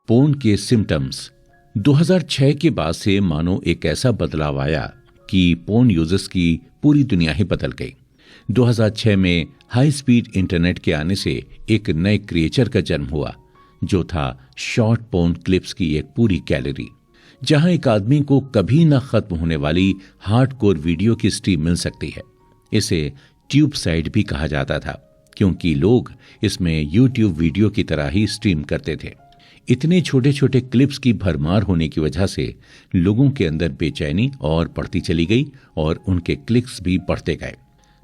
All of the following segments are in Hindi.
पोर्न के सिम्टम्स। 2006 के बाद से मानो एक ऐसा बदलाव आया कि पोर्न यूजर्स की पूरी दुनिया ही बदल गई। 2006 में हाई स्पीड इंटरनेट के आने से एक नए क्रिएचर का जन्म हुआ, जो था शॉर्ट पोर्न क्लिप्स की एक पूरी गैलरी, जहां एक आदमी को कभी न खत्म होने वाली हार्डकोर वीडियो की स्ट्रीम मिल सकती है। इसे ट्यूब साइट भी कहा जाता था, क्योंकि लोग इसमें यूट्यूब वीडियो की तरह ही स्ट्रीम करते थे। इतने छोटे छोटे क्लिप्स की भरमार होने की वजह से लोगों के अंदर बेचैनी और बढ़ती चली गई और उनके क्लिक्स भी बढ़ते गए।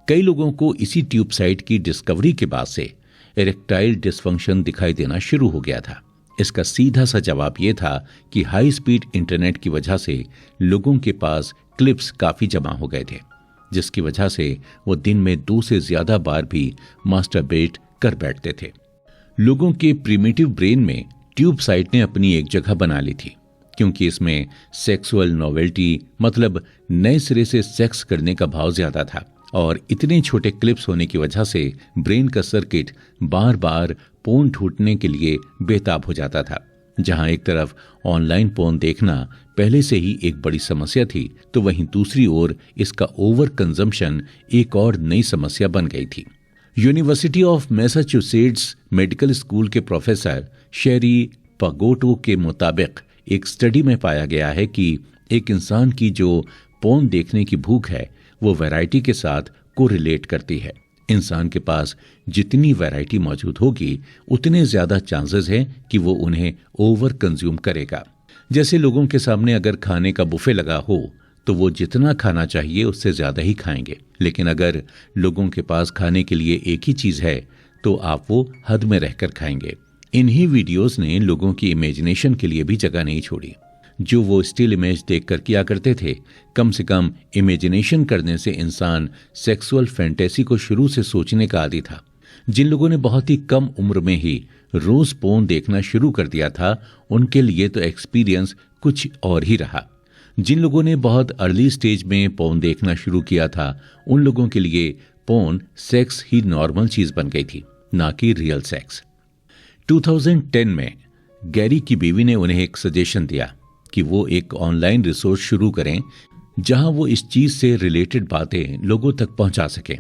कई लोगों को इसी ट्यूब साइट की डिस्कवरी के बाद से इरेक्टाइल डिसफंक्शन दिखाई देना शुरू हो गया था। इसका सीधा सा जवाब यह था कि हाई स्पीड इंटरनेट की वजह से लोगों के पास क्लिप्स काफी जमा हो गए थे, जिसकी वजह से वो दिन में 2 से ज्यादा बार भी मास्टरबेट कर बैठते थे। लोगों के प्रिमिटिव ब्रेन में ट्यूब साइट ने अपनी एक जगह बना ली थी, क्योंकि इसमें सेक्सुअल नोवेल्टी मतलब नए सिरे से सेक्स करने का भाव ज्यादा था, और इतने छोटे क्लिप्स होने की वजह से ब्रेन का सर्किट बार बार पोर्न ढूंढने के लिए बेताब हो जाता था। जहां एक तरफ ऑनलाइन पोर्न देखना पहले से ही एक बड़ी समस्या थी, तो वहीं दूसरी ओर इसका ओवर कंजम्पशन एक और नई समस्या बन गई थी। University of Massachusetts medical school के प्रोफेसर शेरी पगोटो के मुताबिक एक स्टडी में पाया गया है कि एक इंसान की जो पोर्न देखने की भूख है वो वैरायटी के साथ कोरिलेट करती है। इंसान के पास जितनी वैरायटी मौजूद होगी उतने ज्यादा चांसेस हैं कि वो उन्हें ओवर कंज्यूम करेगा। जैसे लोगों के सामने अगर खाने का बुफे लगा हो तो वो जितना खाना चाहिए उससे ज्यादा ही खाएंगे, लेकिन अगर लोगों के पास खाने के लिए एक ही चीज है तो आप वो हद में रहकर खाएंगे। इन्हीं वीडियोस ने लोगों की इमेजिनेशन के लिए भी जगह नहीं छोड़ी। जो वो स्टिल इमेज देखकर किया करते थे, कम से कम इमेजिनेशन करने से इंसान सेक्सुअल फैंटेसी को शुरू से सोचने का आदी था। जिन लोगों ने बहुत ही कम उम्र में ही रोज पोर्न देखना शुरू कर दिया था, उनके लिए तो एक्सपीरियंस कुछ और ही रहा। जिन लोगों ने बहुत अर्ली स्टेज में पोर्न देखना शुरू किया था, उन लोगों के लिए पोर्न सेक्स ही नॉर्मल चीज बन गई थी, ना कि रियल सेक्स। 2010 में गैरी की बीवी ने उन्हें एक सजेशन दिया कि वो एक ऑनलाइन रिसोर्स शुरू करें जहां वो इस चीज से रिलेटेड बातें लोगों तक पहुंचा सकें।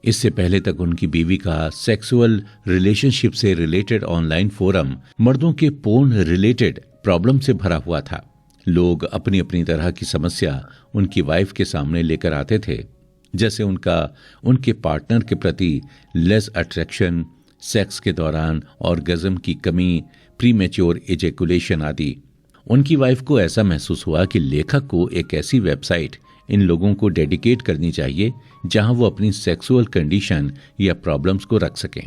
इससे पहले तक उनकी बीवी का सेक्सुअल रिलेशनशिप से रिलेटेड ऑनलाइन फोरम मर्दों के पोर्न रिलेटेड प्रॉब्लम से भरा हुआ था। लोग अपनी अपनी तरह की समस्या उनकी वाइफ के सामने लेकर आते थे, जैसे उनके पार्टनर के प्रति लेस अट्रैक्शन, सेक्स के दौरान ऑर्गेज्म की कमी, प्रीमेच्योर एजेकुलेशन आदि। उनकी वाइफ को ऐसा महसूस हुआ कि लेखक को एक ऐसी वेबसाइट इन लोगों को डेडिकेट करनी चाहिए जहां वो अपनी सेक्सुअल कंडीशन या प्रॉब्लम्स को रख सकें।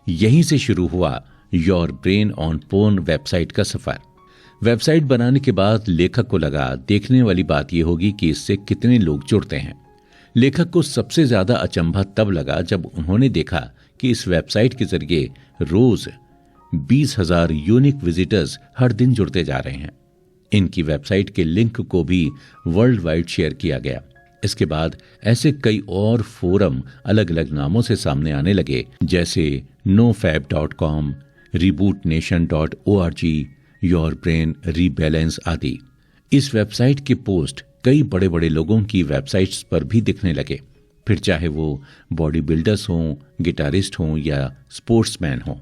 यहीं से शुरू हुआ your brain on porn website का सफर। वेबसाइट बनाने के बाद लेखक को लगा देखने वाली बात यह होगी कि इससे कितने लोग जुड़ते हैं। लेखक को सबसे ज्यादा अचंभा तब लगा जब उन्होंने देखा कि इस वेबसाइट के जरिए रोज 20,000 यूनिक विजिटर्स हर दिन जुड़ते जा रहे हैं। इनकी वेबसाइट के लिंक को भी वर्ल्ड वाइड शेयर किया गया। इसके बाद ऐसे कई और फोरम अलग अलग नामों से सामने आने लगे, जैसे nofab.com, rebootnation.org, your brain rebalance आदि। इस वेबसाइट के पोस्ट कई बड़े बड़े लोगों की वेबसाइट्स पर भी दिखने लगे, फिर चाहे वो बॉडी बिल्डर्स हों, गिटारिस्ट हों या स्पोर्ट्समैन हों।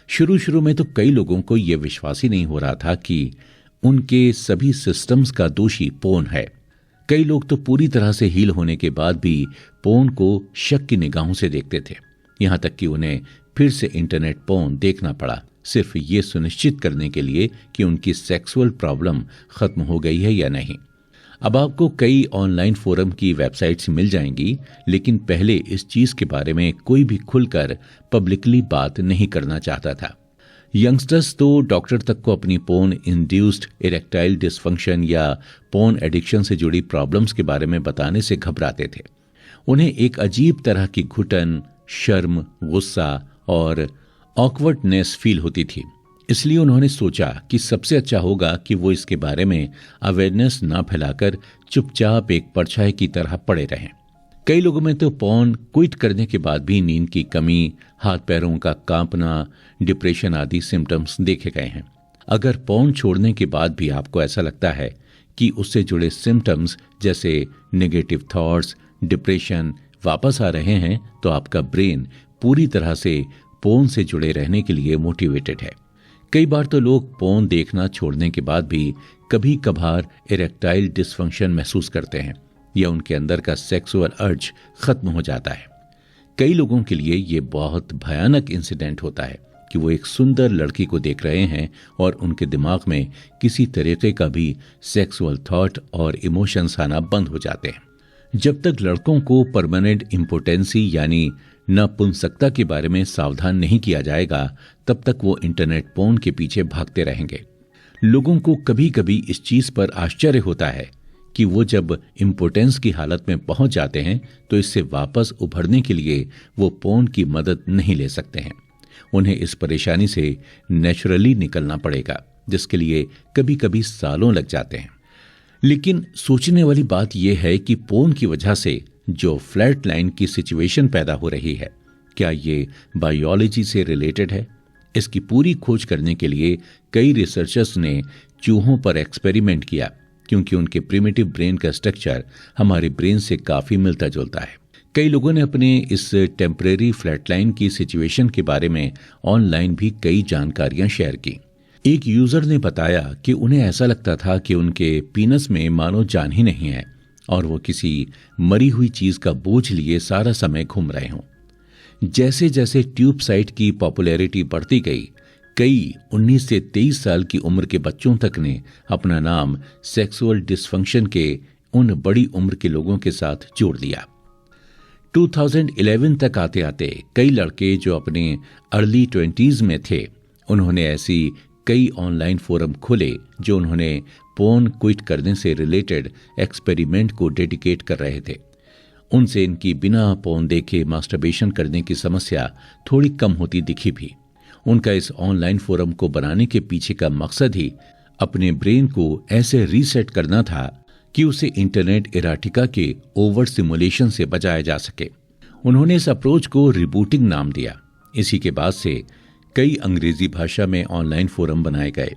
शुरू में तो कई लोगों को यह विश्वास ही नहीं हो रहा था कि उनके सभी सिस्टम्स का दोषी पोर्न है। कई लोग तो पूरी तरह से हील होने के बाद भी पोर्न को शक की निगाहों से देखते थे, यहां तक कि उन्हें फिर से इंटरनेट पोर्न देखना पड़ा, सिर्फ ये सुनिश्चित करने के लिए कि उनकी सेक्सुअल प्रॉब्लम खत्म हो गई है या नहीं। अब आपको कई ऑनलाइन फोरम की वेबसाइट्स मिल जाएंगी, लेकिन पहले इस चीज के बारे में कोई भी खुलकर पब्लिकली बात नहीं करना चाहता था। यंगस्टर्स तो डॉक्टर तक को अपनी पोर्न इंड्यूस्ड इरेक्टाइल डिसफंक्शन या पोर्न एडिक्शन से जुड़ी प्रॉब्लम्स के बारे में बताने से घबराते थे। उन्हें एक अजीब तरह की घुटन, शर्म, गुस्सा और ऑकवर्डनेस फील होती थी। इसलिए उन्होंने सोचा कि सबसे अच्छा होगा कि वो इसके बारे में अवेयरनेस ना फैलाकर चुपचाप एक परछाई की तरह पड़े रहें। कई लोगों में तो पोर्न क्विट करने के बाद भी नींद की कमी, हाथ पैरों का कांपना, डिप्रेशन आदि सिम्टम्स देखे गए हैं। अगर पोर्न छोड़ने के बाद भी आपको ऐसा लगता है कि उससे जुड़े सिम्टम्स जैसे नेगेटिव थॉट्स, डिप्रेशन वापस आ रहे हैं, तो आपका ब्रेन पूरी तरह से पोर्न से जुड़े रहने के लिए मोटिवेटेड है। कई बार तो लोग पोर्न देखना छोड़ने के बाद भी कभी कभार इरेक्टाइल डिसफंक्शन महसूस करते हैं या उनके अंदर का सेक्सुअल अर्ज खत्म हो जाता है। कई लोगों के लिए ये बहुत भयानक इंसिडेंट होता है कि वो एक सुंदर लड़की को देख रहे हैं और उनके दिमाग में किसी तरीके का भी सेक्सुअल थॉट और इमोशंस आना बंद हो जाते हैं। जब तक लड़कों को परमानेंट इम्पोटेंसी यानी नपुंसकता के बारे में सावधान नहीं किया जाएगा, तब तक वो इंटरनेट पोर्न के पीछे भागते रहेंगे। लोगों को कभी कभी इस चीज पर आश्चर्य होता है कि वो जब इम्पोटेंस की हालत में पहुंच जाते हैं तो इससे वापस उभरने के लिए वो पोर्न की मदद नहीं ले सकते हैं। उन्हें इस परेशानी से नेचुरली निकलना पड़ेगा, जिसके लिए कभी कभी सालों लग जाते हैं। लेकिन सोचने वाली बात यह है कि पोर्न की वजह से जो फ्लैट लाइन की सिचुएशन पैदा हो रही है, क्या ये बायोलॉजी से रिलेटेड है? इसकी पूरी खोज करने के लिए कई रिसर्चर्स ने चूहों पर एक्सपेरिमेंट किया, क्योंकि उनके प्रिमिटिव ब्रेन का स्ट्रक्चर हमारे ब्रेन से काफी मिलता जुलता है। कई लोगों ने अपने इस टेम्परेरी फ्लैटलाइन की सिचुएशन के बारे में ऑनलाइन भी कई जानकारियां शेयर की। एक यूजर ने बताया कि उन्हें ऐसा लगता था कि उनके पीनस में मानो जान ही नहीं है और वो किसी मरी हुई चीज का बोझ लिए सारा समय घूम रहे हों। जैसे जैसे ट्यूब साइट की पॉपुलैरिटी बढ़ती गई, कई 19 से 23 साल की उम्र के बच्चों तक ने अपना नाम सेक्सुअल डिसफंक्शन के उन बड़ी उम्र के लोगों के साथ जोड़ दिया। 2011 तक आते आते कई लड़के जो अपने अर्ली 20s में थे, उन्होंने ऐसी कई ऑनलाइन फोरम खोले जो उन्होंने पोर्न क्विट करने से रिलेटेड एक्सपेरिमेंट को डेडिकेट कर रहे थे। उनसे इनकी बिना पोर्न देखे मास्टरबेशन करने की समस्या थोड़ी कम होती दिखी भी। उनका इस ऑनलाइन फोरम को बनाने के पीछे का मकसद ही अपने ब्रेन को ऐसे रीसेट करना था कि उसे इंटरनेट इराटिका के ओवर सिमुलेशन से बचाया जा सके। उन्होंने इस अप्रोच को रिबूटिंग नाम दिया। इसी के बाद से कई अंग्रेजी भाषा में ऑनलाइन फोरम बनाए गए।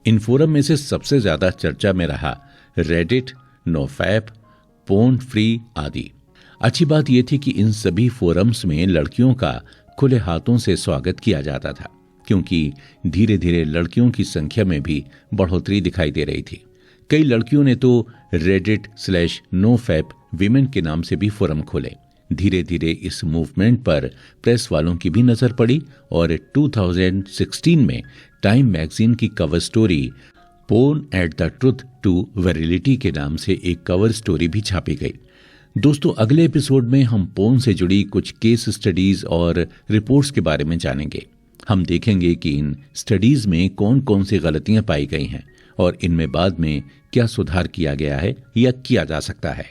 इन फोरम में से सबसे ज्यादा चर्चा में रहा रेडिट, नोफैप, पोर्न फ्री आदि। अच्छी बात यह थी कि इन सभी फोरम्स में लड़कियों का खुले हाथों से स्वागत किया जाता था, क्योंकि धीरे धीरे लड़कियों की संख्या में भी बढ़ोतरी दिखाई दे रही थी। कई लड़कियों ने तो reddit/nofap विमेन के नाम से भी फोरम खोले। धीरे धीरे इस मूवमेंट पर प्रेस वालों की भी नजर पड़ी और 2016 में टाइम मैगजीन की cover story porn at the truth to virility के नाम से एक कवर स्टोरी भी छापी गई। दोस्तों, अगले एपिसोड में हम पोर्न से जुड़ी कुछ केस स्टडीज और रिपोर्ट्स के बारे में जानेंगे। हम देखेंगे कि इन स्टडीज में कौन कौन सी गलतियां पाई गई हैं और इनमें बाद में क्या सुधार किया गया है या किया जा सकता है।